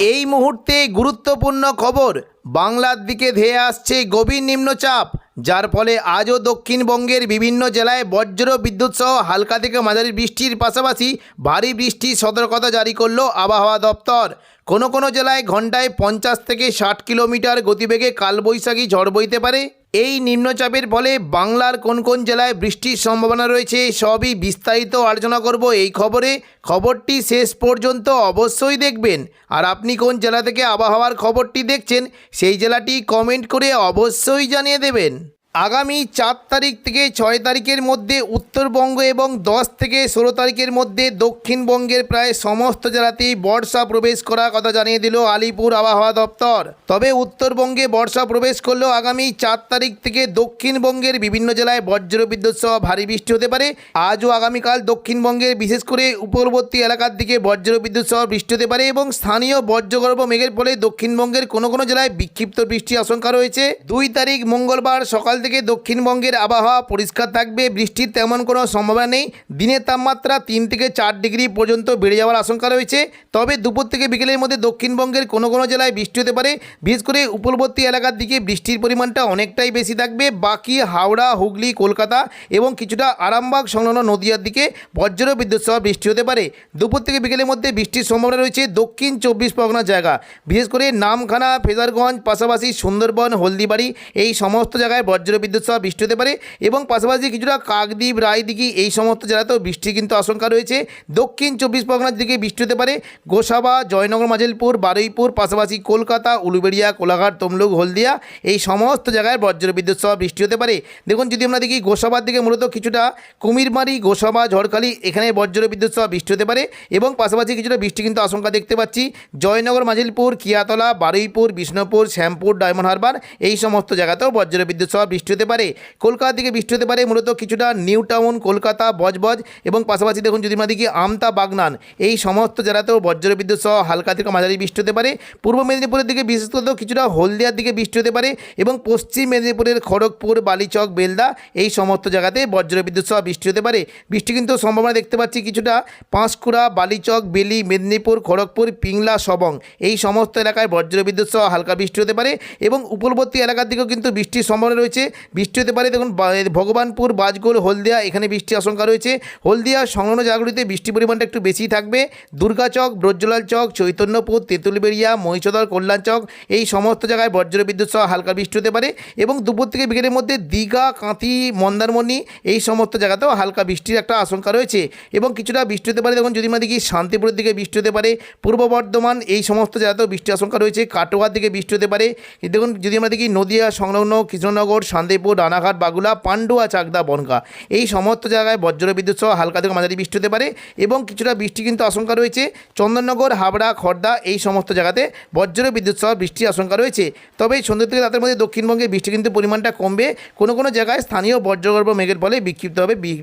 এই মুহূর্তে গুরুত্বপূর্ণ খবর, বাংলার দিকে ধেয়ে আসছে গভীর নিম্নচাপ, যার ফলে আজও দক্ষিণবঙ্গের বিভিন্ন জেলায় বজ্র বিদ্যুৎ সহ হালকা থেকে মাঝারি বৃষ্টির পাশাপাশি ভারী বৃষ্টির সতর্কতা জারি করল আবহাওয়া দপ্তর। কোনো কোনো জেলায় ঘন্টায় 50 থেকে 60 কিলোমিটার গতিবেগে কালবৈশাখী ঝড় বইতে পারে। এই নিম্নচাপের ফলে বাংলার কোন কোন জেলায় বৃষ্টির সম্ভাবনা রয়েছে সবই বিস্তারিত আলোচনা করব এই খবরে। খবরটি শেষ পর্যন্ত অবশ্যই দেখবেন। আর আপনি কোন জেলা থেকে আবহাওয়ার খবরটি দেখছেন সেই জেলাটি কমেন্ট করে অবশ্যই জানিয়ে দেবেন। আগামী 4 তারিখ থেকে 6 তারিখের মধ্যে উত্তরবঙ্গ এবং 10 থেকে 16 তারিখের মধ্যে দক্ষিণবঙ্গের প্রায় সমস্ত জেলাতেই বর্ষা প্রবেশ করার কথা জানিয়ে দিল আলিপুর আবহাওয়া দপ্তর। তবে উত্তরবঙ্গে বর্ষা প্রবেশ করলেও আগামী 4 তারিখ থেকে দক্ষিণবঙ্গের বিভিন্ন জেলায় বজ্রবিদ্যুৎ সহ ভারী বৃষ্টি হতে পারে। আজ ও আগামীকাল দক্ষিণবঙ্গের বিশেষ করে উপকূলবর্তী এলাকার দিকে বজ্রবিদ্যুৎ সহ বৃষ্টি হতে পারে এবং স্থানীয় বজ্রগর্ভ মেঘের ফলে দক্ষিণবঙ্গের কোনো কোনো জেলায় বিক্ষিপ্ত বৃষ্টির আশঙ্কা রয়েছে। 2 তারিখ মঙ্গলবার সকাল থেকে দক্ষিণবঙ্গের আবহাওয়া পরিষ্কার থাকবে, বৃষ্টির তেমন কোনো সম্ভাবনা নেই। দিনের তাপমাত্রা 3 থেকে 4 ডিগ্রি পর্যন্ত বেড়ে যাওয়ার আশঙ্কা রয়েছে। তবে দুপুর থেকে বিকেলের মধ্যে দক্ষিণবঙ্গের কোনো কোনো জেলায় বৃষ্টি হতে পারে। বিশেষ করে উপকূলবর্তী এলাকার দিকে বৃষ্টির পরিমাণটা অনেকটাই বেশি থাকবে। বাকি হাওড়া, হুগলি, কলকাতা এবং কিছুটা আরামবাগ সংলগ্ন নদীয়ার দিকে বজ্র বিদ্যুৎ সহ বৃষ্টি হতে পারে। দুপুর থেকে বিকেলের মধ্যে বৃষ্টির সম্ভাবনা রয়েছে দক্ষিণ 24 পরগনার জায়গা, বিশেষ করে নামখানা, ফেজারগঞ্জ, পাশাপাশি সুন্দরবন, হলদিবাড়ি এই সমস্ত জায়গায় বজ্রবিদ্যুৎ সহ বৃষ্টি হতে পারে এবং পাশাপাশি কিছুটা কাকদ্বীপ, রায়দিঘি এই সমস্ত জেলাতেও বৃষ্টির কিন্তু আশঙ্কা রয়েছে। দক্ষিণ 24 পরগনার দিকে বৃষ্টি হতে পারে গোসাবা, জয়নগর, মাঝিলপুর, বারুইপুর, পাশাপাশি কলকাতা, উলুবেড়িয়া, কোলাঘাট, তমলুক, হলদিয়া এই সমস্ত জায়গায় বজ্রবিদ্যুৎ সহ বৃষ্টি হতে পারে। দেখুন, যদি আমরা দেখি গোসাবার দিকে মূলত কিছুটা কুমিরমারি, গোসাবা, ঝড়খালি এখানে বজ্রবিদ্যুৎ সহ বৃষ্টি হতে পারে এবং পাশাপাশি কিছুটা বৃষ্টি কিন্তু আশঙ্কা দেখতে পাচ্ছি জয়নগর, মাঝিলপুর, কিয়াতলা, বারুইপুর, বিষ্ণুপুর, শ্যামপুর, ডায়মন্ড হারবার এই সমস্ত জায়গাতেও বজ্রবিদ্যুৎ সহ বৃষ্টি হতে পারে। কলকাতা থেকে বৃষ্টি হতে পারে মূলত কিছুটা নিউ টাউন, কলকাতা, বজবজ এবং পাশাপাশি দেখুন যদি আমরা দেখি আমতা, বাগনান এই সমস্ত জেলাতেও বজ্রবিদ্যুৎ সহ হালকা থেকে মাঝারি বৃষ্টি হতে পারে। পূর্ব মেদিনীপুরের দিকে বিশেষ করে কিছুটা হলদিয়ার দিকে বৃষ্টি হতে পারে এবং পশ্চিম মেদিনীপুরের খড়গপুর, বালিচক, বেলদা এই সমস্ত জায়গাতে বজ্রবিদ্যুৎ সহ বৃষ্টি হতে পারে। বৃষ্টি কিন্তু সম্ভাবনা দেখতে পাচ্ছি কিছুটা পাঁশকুড়া, বালিচক, বেলি, মেদিনীপুর, খড়গপুর, পিংলা, সবং এই সমস্ত এলাকায় বজ্রবিদ্যুৎ সহ হালকা বৃষ্টি হতে পারে এবং উপকূলবর্তী এলাকার দিকেও কিন্তু বৃষ্টির সম্ভাবনা রয়েছে। বৃষ্টি হতে পারে দেখুন ভগবানপুর, বাজগোল, হলদিয়া এখানে বৃষ্টির আশঙ্কা রয়েছে। হলদিয়া সংলগ্ন জায়গাগুলিতে বৃষ্টির পরিমাণটা একটু বেশি থাকবে। দুর্গাচক, ব্রজলাল চক, চৈতন্যপুর, তেঁতুলবেড়িয়া, মহিষদর, কল্যাণ চক এই সমস্ত জায়গায় বজ্রবিদ্যুৎ সহ হালকা বৃষ্টি হতে পারে এবং দুপুর থেকে বিকেলের মধ্যে দীঘা, কাঁথি, মন্দারমণি এই সমস্ত জায়গাতেও হালকা বৃষ্টির একটা আশঙ্কা রয়েছে এবং কিছুটা বৃষ্টি হতে পারে। দেখুন যদি আমরা দেখি শান্তিপুরের দিকে বৃষ্টি হতে পারে, পূর্ব বর্ধমান এই সমস্ত জায়গাতেও বৃষ্টির আশঙ্কা রয়েছে। কাটোয়ার দিকে বৃষ্টি হতে পারে। দেখুন যদি আমরা দেখি নদিয়া সংলগ্ন কৃষ্ণনগর, শান্তিপুর, রানাঘাট, বাগুলা, পান্ডুয়া, চাকদা, বনগাঁ এই সমস্ত জায়গায় বজ্রবিদ্যুৎ সহ হালকা থেকে মাঝারি বৃষ্টি হতে পারে এবং কিছুটা বৃষ্টি কিন্তু আশঙ্কা রয়েছে চন্দননগর, হাবড়া, খড়দা এই সমস্ত জায়গাতে বজ্রবিদ্যুৎ সহ বৃষ্টির আশঙ্কা রয়েছে। তবে সন্ধ্যা থেকে রাতের মধ্যে দক্ষিণবঙ্গে বৃষ্টি কিন্তু পরিমাণটা কমবে। কোনো কোনো জায়গায় স্থানীয় বজ্রগর্ভ মেঘের ফলে বিক্ষিপ্তভাবে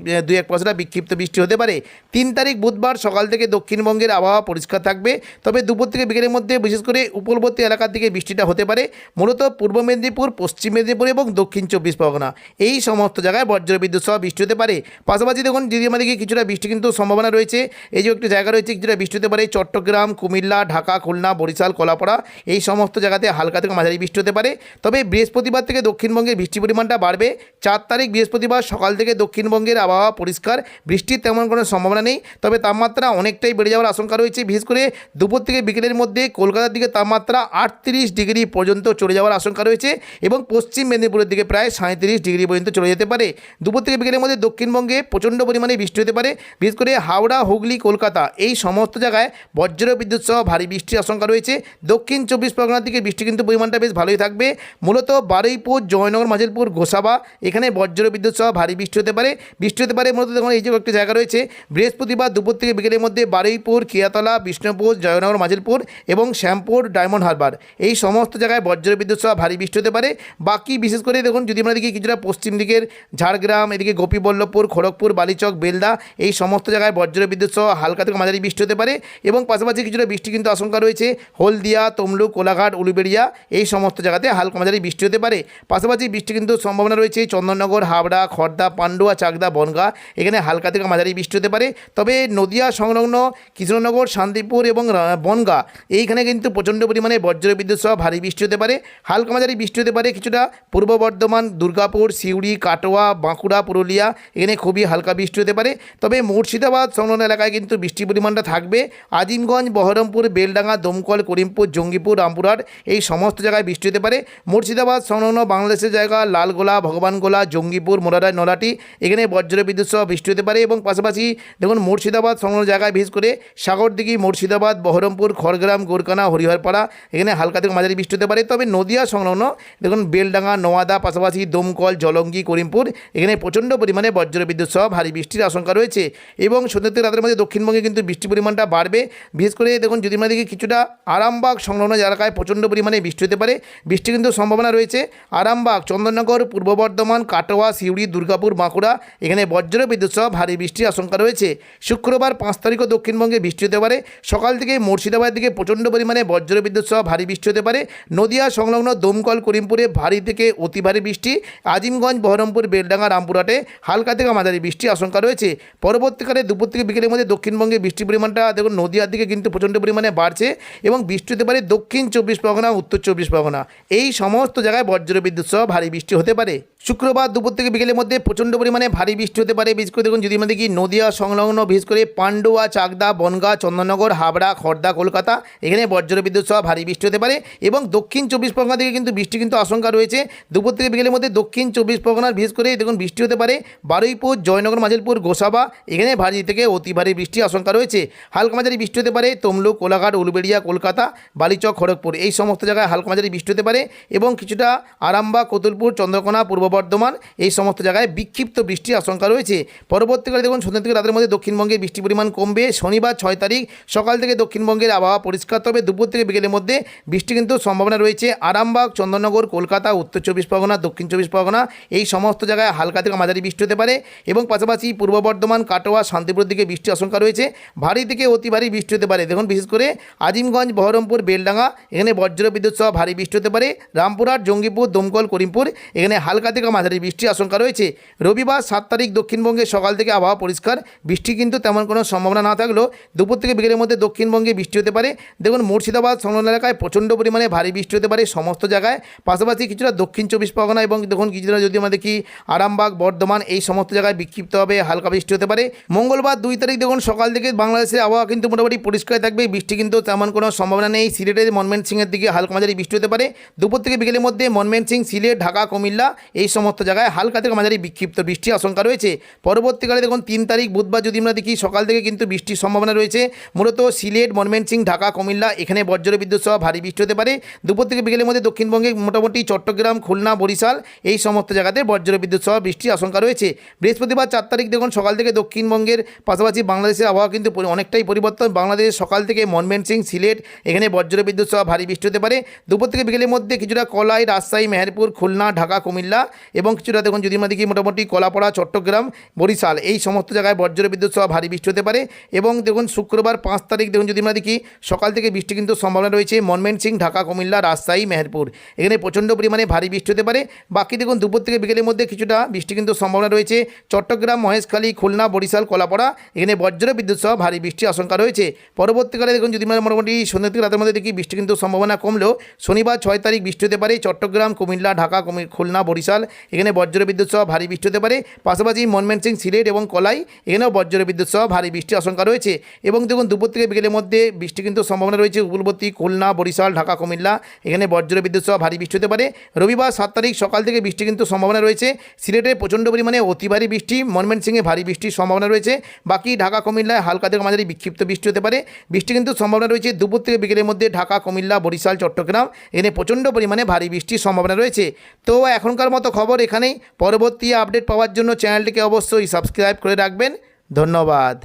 2-1% বিক্ষিপ্ত বৃষ্টি হতে পারে। 3 তারিখ বুধবার সকাল থেকে দক্ষিণবঙ্গের আবহাওয়া পরিষ্কার থাকবে, তবে দুপুর থেকে বিকেলের মধ্যে বিশেষ করে উপকূলবর্তী এলাকার দিকে বৃষ্টিটা হতে পারে মূলত পূর্ব মেদিনীপুর, পশ্চিম মেদিনীপুর এবং দক্ষিণ 24 পরগনা এই সমস্ত জায়গায় বজ্রবিদ্যুৎ সহ বৃষ্টি হতে পারে। পাশাপাশি দেখুন যদি আমাদের কিছুটা বৃষ্টি কিন্তু সম্ভাবনা রয়েছে, এই যে একটি জায়গা রয়েছে কিছুটা বৃষ্টি হতে পারে চট্টগ্রাম, কুমিল্লা, ঢাকা, খুলনা, বরিশাল, কলাপাড়া এই সমস্ত জায়গাতে হালকা থেকে মাঝারি বৃষ্টি হতে পারে। তবে বৃহস্পতিবার থেকে দক্ষিণবঙ্গের বৃষ্টির পরিমাণটা বাড়বে। 4 তারিখ বৃহস্পতিবার সকাল থেকে দক্ষিণবঙ্গের আবহাওয়া পরিষ্কার, বৃষ্টির তেমন কোনো সম্ভাবনা নেই। তবে তাপমাত্রা অনেকটাই বেড়ে যাওয়ার আশঙ্কা রয়েছে। বিশেষ করে দুপুর থেকে বিকেলের মধ্যে কলকাতার দিকে তাপমাত্রা 38 ডিগ্রি পর্যন্ত চলে যাওয়ার আশঙ্কা রয়েছে এবং পশ্চিম মেদিনীপুরের দিকে প্রায় 37 ডিগ্রি পর্যন্ত চলে যেতে পারে। দুপুর থেকে বিকেলের মধ্যে দক্ষিণবঙ্গে প্রচণ্ড পরিমাণে বৃষ্টি হতে পারে। বিশেষ করে হাওড়া, হুগলি, কলকাতা এই সমস্ত জায়গায় বজ্রবিদ্যুৎ সহ ভারী বৃষ্টির আশঙ্কা রয়েছে। দক্ষিণ 24 পরগনার দিকে বৃষ্টি কিন্তু পরিমাণটা বেশ ভালোই থাকবে। মূলত বারুইপুর, জয়নগর, মাঝিলপুর, গোসাবা এখানে বজ্রবিদ্যুৎ সহ ভারী বৃষ্টি হতে পারে। বৃষ্টি হতে পারে মূলত দেখুন এই যে একটি জায়গা রয়েছে বৃহস্পতিবার দুপুর থেকে বিকেলের মধ্যে বারুইপুর, কিয়াতলা, বিষ্ণুপুর, জয়নগর, মাঝিলপুর এবং শ্যামপুর, ডায়মন্ড হারবার এই সমস্ত জায়গায় বজ্রবিদ্যুৎ সহ ভারী বৃষ্টি হতে পারে। বাকি বিশেষ করে দেখুন যদি আমরা দেখি কিছুটা পশ্চিম দিকের ঝাড়গ্রাম, এদিকে গোপীবল্লভপুর, খড়গপুর, বালিচক, বেলদা এই সমস্ত জায়গায় বজ্রবিদ্যুৎ সহ হালকা থেকে মাঝারি বৃষ্টি হতে পারে এবং পাশাপাশি কিছুটা বৃষ্টি কিন্তু আশঙ্কা রয়েছে হলদিয়া, তমলুক, কোলাঘাট, উলুবেড়িয়া এই সমস্ত জায়গাতে হালকা মাঝারি বৃষ্টি হতে পারে। পাশাপাশি বৃষ্টি কিন্তু সম্ভাবনা রয়েছে চন্দননগর, হাবড়া, খড়দা, পান্ডুয়া, চাকদা, বনগাঁ এখানে হালকা থেকে মাঝারি বৃষ্টি হতে পারে। তবে নদিয়া সংলগ্ন কৃষ্ণনগর, শান্তিপুর এবং বনগাঁ এইখানে কিন্তু প্রচণ্ড পরিমাণে বজ্রবিদ্যুৎ সহ ভারী বৃষ্টি হতে পারে। হালকা মাঝারি বৃষ্টি হতে পারে কিছুটা পূর্ব বর্ধমান, দুর্গাপুর, সিউড়ি, কাটোয়া, বাঁকুড়া, পুরুলিয়া এখানে খুবই হালকা বৃষ্টি হতে পারে। তবে মুর্শিদাবাদ সংলগ্ন এলাকায় কিন্তু বৃষ্টির পরিমাণটা থাকবে। আজিমগঞ্জ, বহরমপুর, বেলডাঙ্গা, দমকল, করিমপুর, জঙ্গিপুর, রামপুরহাট এই সমস্ত জায়গায় বৃষ্টি হতে পারে। মুর্শিদাবাদ সংলগ্ন বাংলাদেশের জায়গা লালগোলা, ভগবানগোলা, জঙ্গিপুর, মোরারায়, নলাটি এখানে বজ্রবিদ্যুৎ সহ বৃষ্টি হতে পারে এবং পাশাপাশি দেখুন মুর্শিদাবাদ সংলগ্ন জায়গায় বিশেষ করে সাগরদিঘি, মুর্শিদাবাদ, বহরমপুর, খড়গ্রাম, গোরকানা, হরিহরপাড়া এখানে হালকা থেকে মাঝারি বৃষ্টি হতে পারে। তবে নদিয়া সংলগ্ন দেখুন বেলডাঙ্গা, নোয়াদা, পাশাপাশি দমকল, জলঙ্গি, করিমপুর এখানে প্রচণ্ড পরিমাণে বজ্রবিদ্যুৎ সহ ভারী বৃষ্টির আশঙ্কা রয়েছে এবং সন্ধ্যা থেকে রাতের মধ্যে দক্ষিণবঙ্গে কিন্তু বৃষ্টির পরিমাণটা বাড়বে। বিশেষ করে দেখুন যদি আমরা দেখি কিছুটা আরামবাগ সংলগ্ন এলাকায় প্রচণ্ড পরিমাণে বৃষ্টি হতে পারে। বৃষ্টি কিন্তু সম্ভাবনা রয়েছে আরামবাগ, চন্দননগর, পূর্ব বর্ধমান, কাটোয়া, সিউড়ি, দুর্গাপুর, বাঁকুড়া এখানে বজ্রবিদ্যুৎ সহ ভারী বৃষ্টির আশঙ্কা রয়েছে। শুক্রবার 5 তারিখও দক্ষিণবঙ্গে বৃষ্টি হতে পারে। সকাল থেকে মুর্শিদাবাদের দিকে প্রচণ্ড পরিমাণে বজ্রবিদ্যুৎ সহ ভারী বৃষ্টি হতে পারে। নদিয়া সংলগ্ন দমকল, করিমপুরে ভারী থেকে অতি ভারী বৃষ্টি। আজিমগঞ্জ, বহরমপুর, বেলডাঙ্গা, রামপুরহাটে হালকা থেকে মাঝারি বৃষ্টির আশঙ্কা রয়েছে। পরবর্তীকালে দুপুর থেকে বিকেলের মধ্যে দক্ষিণবঙ্গে বৃষ্টির পরিমাণটা দেখুন নদিয়ার দিকে কিন্তু প্রচণ্ড পরিমাণে বাড়ছে এবং বৃষ্টি হতে পারে দক্ষিণ 24 পরগনা, উত্তর 24 পরগনা এই সমস্ত জায়গায় বজ্রবিদ্যুৎ সহ ভারী বৃষ্টি হতে পারে। শুক্রবার দুপুর থেকে বিকেলের মধ্যে প্রচণ্ড পরিমাণে ভারী বৃষ্টি হতে পারে। বিশেষ করে দেখুন যদি আমরা দেখি নদিয়া সংলগ্ন বিশেষ করে পান্ডুয়া, চাকদা, বনগাঁ, চন্দননগর, হাবড়া, খড়দা, কলকাতা এখানে বজ্রবিদ্যুৎ সহ ভারী বৃষ্টি হতে পারে এবং দক্ষিণ 24 পরগনা থেকে কিন্তু বৃষ্টি কিন্তু আশঙ্কা রয়েছে। দুপুর থেকে বিকেলের মধ্যে দক্ষিণ 24 পরগনার বিশেষ করে দেখুন বৃষ্টি হতে পারে বারুইপুর, জয়নগর, মাজিলপুর, গোসাবা এখানে ভারী থেকে অতি ভারী বৃষ্টির আশঙ্কা রয়েছে। হালকা মাঝারি বৃষ্টি হতে পারে তমলুক, কোলাঘাট, উলুবেড়িয়া, কলকাতা, বালিচক, খড়গপুর এই সমস্ত জায়গায় হালকা মাঝারি বৃষ্টি হতে পারে এবং কিছুটা আরামবাগ, কতুলপুর, চন্দ্রকোনা, পূর্ব বর্ধমান এই সমস্ত জায়গায় বিক্ষিপ্ত বৃষ্টির আশঙ্কা রয়েছে। পরবর্তীকালে দেখুন সন্ধ্যা থেকে রাতের মধ্যে দক্ষিণবঙ্গে বৃষ্টির পরিমাণ কমবে। শনিবার 6 তারিখ সকাল থেকে দক্ষিণবঙ্গের আবহাওয়া পরিষ্কার, তবে দুপুর থেকে বিকেলের মধ্যে বৃষ্টি কিন্তু সম্ভাবনা রয়েছে আরামবাগ, চন্দননগর, কলকাতা, উত্তর 24 পরগনা, দক্ষিণ 24 পরগনা এই সমস্ত জায়গায় হালকা থেকে মাঝারি বৃষ্টি হতে পারে এবং পাশাপাশি পূর্ব বর্ধমান, কাটোয়া, শান্তিপুরের দিকে বৃষ্টির আশঙ্কা রয়েছে। ভারী থেকে অতি ভারী বৃষ্টি হতে পারে। দেখুন বিশেষ করে আজিমগঞ্জ, বহরমপুর, বেলডাঙ্গা এখানে বজ্রবিদ্যুৎ সহ ভারী বৃষ্টি হতে পারে। রামপুরহাট, জঙ্গিপুর, দমকল, করিমপুর এখানে হালকা থেকে মাঝারি বৃষ্টির আশঙ্কা রয়েছে। রবিবার 7 তারিখ দক্ষিণবঙ্গে সকাল থেকে আবহাওয়া পরিষ্কার, বৃষ্টি কিন্তু তেমন কোনো সম্ভাবনা না থাকলেও দুপুর থেকে বিকেলের মধ্যে দক্ষিণবঙ্গে বৃষ্টি হতে পারে। দেখুন মুর্শিদাবাদ সংলগ্ন এলাকায় প্রচণ্ড পরিমাণে ভারী বৃষ্টি হতে পারে সমস্ত জায়গায়, পাশাপাশি কিছুটা দক্ষিণ 24 পরগনা এবং দেখুন কিছুটা যদি আমরা দেখি আরামবাগ, বর্ধমান এই সমস্ত জায়গায় বিক্ষিপ্তভাবে হালকা বৃষ্টি হতে পারে। মঙ্গলবার 2 তারিখ দেখুন সকাল থেকে বাংলাদেশের আবহাওয়া কিন্তু মোটামুটি পরিষ্কার থাকবে, বৃষ্টি কিন্তু তেমন কোনো সম্ভাবনা নেই। সিলেটের ময়মনসিংহের দিকে হালকা মাঝারি বৃষ্টি হতে পারে। দুপুর থেকে বিকেলের মধ্যে ময়মনসিংহ, সিলেট, ঢাকা, কুমিল্লা এই সমস্ত জায়গায় হালকা থেকে মাঝারি বিক্ষিপ্ত বৃষ্টির আশঙ্কা রয়েছে। পরবর্তীকালে দেখুন 3 তারিখ বুধবার যদি আমরা দেখি সকাল থেকে কিন্তু বৃষ্টির সম্ভাবনা রয়েছে মূলত সিলেট, ময়মনসিংহ, ঢাকা, কুমিল্লা এখানে বজ্রবিদ্যুৎ সহ ভারী বৃষ্টি হতে পারে। দুপুর থেকে বিকেলের মধ্যে দক্ষিণবঙ্গে মোটামুটি চট্টগ্রাম, খুলনা, বরিশাল এই সমস্ত জায়গাতে বজ্রবিদ্যুৎ সহ বৃষ্টির আশঙ্কা রয়েছে। বৃহস্পতিবার 4 তারিখ দেখুন সকাল থেকে দক্ষিণবঙ্গের পাশাপাশি বাংলাদেশের আবহাওয়া কিন্তু অনেকটাই পরিবর্তন। বাংলাদেশের সকাল থেকে ময়মনসিংহ, সিলেট এখানে বজ্রবিদ্যুৎ সহ ভারী বৃষ্টি হতে পারে। দুপুর থেকে বিকেলের মধ্যে কিছুটা কলাই, রাজশাহী, মেহেরপুর, খুলনা, ঢাকা, কুমিল্লা এবং কিছুটা দেখুন যদি আমরা দেখি মোটামুটি কলাপাড়া, চট্টগ্রাম, বরিশাল এই সমস্ত জায়গায় বজ্রবিদ্যুৎ সহ ভারী বৃষ্টি হতে পারে এবং দেখুন শুক্রবার 5 তারিখ দেখুন যদি আমরা দেখি সকাল থেকে বৃষ্টি কিন্তু সম্ভাবনা রয়েছে ময়মনসিংহ, ঢাকা, কুমিল্লা, রাজশাহী, মেহেরপুর এখানে প্রচণ্ড পরিমাণে ভারী বৃষ্টি হতে পারে। বাকি দেখুন দুপুর থেকে বিকেলের মধ্যে কিছুটা বৃষ্টি কিন্তু সম্ভাবনা রয়েছে চট্টগ্রাম, মহেশখালী, খুলনা, বরিশাল, কলাপাড়া এখানে বজ্রবিদ্যুৎ সহ ভারী বৃষ্টির আশঙ্কা রয়েছে। পরবর্তীকালে দেখুন যদি আমরা মোটামুটি সন্ধ্যা থেকে রাতের মধ্যে দেখি বৃষ্টি কিন্তু সম্ভাবনা কমলেও শনিবার 6 তারিখ বৃষ্টি হতে পারে চট্টগ্রাম, কুমিল্লা, ঢাকা, খুলনা, বরিশাল এখানে বজ্রবিদ্যুৎ সহ ভারী বৃষ্টি হতে পারে। পাশাপাশি ময়মনসিংহ, সিলেট এবং কলাই এখানেও বজ্রবিদ্যুৎ সহ ভারী বৃষ্টির আশঙ্কা রয়েছে এবং দেখুন দুপুর থেকে বিকেলের মধ্যে বৃষ্টি কিন্তু সম্ভাবনা রয়েছে উপকূলবর্তী খুলনা, বরিশাল, ঢাকা, কুমিল্লা এখানে বজ্রবিদ্যুৎ সহ ভারী বৃষ্টি হতে পারে। রবিবার 7 তারিখ সকাল থেকে বৃষ্টি কিন্তু সম্ভাবনা রয়েছে সিলেটে প্রচণ্ড পরিমাণে অতি ভারী বৃষ্টি, ময়মনসিংহে ভারী বৃষ্টির সম্ভাবনা রয়েছে। বাকি ঢাকা, কুমিল্লায় হালকা থেকে মাঝারি বিক্ষিপ্ত বৃষ্টি হতে পারে। বৃষ্টি কিন্তু সম্ভাবনা রয়েছে দুপুর থেকে বিকেলের মধ্যে ঢাকা, কুমিল্লা, বরিশাল, চট্টগ্রাম এখানে প্রচণ্ড পরিমাণে ভারী বৃষ্টির সম্ভাবনা রয়েছে। তো এখনকার মতো খবর এখানেই। পরবর্তী আপডেট পাওয়ার জন্য চ্যানেলটিকে অবশ্যই সাবস্ক্রাইব করে রাখবেন। ধন্যবাদ।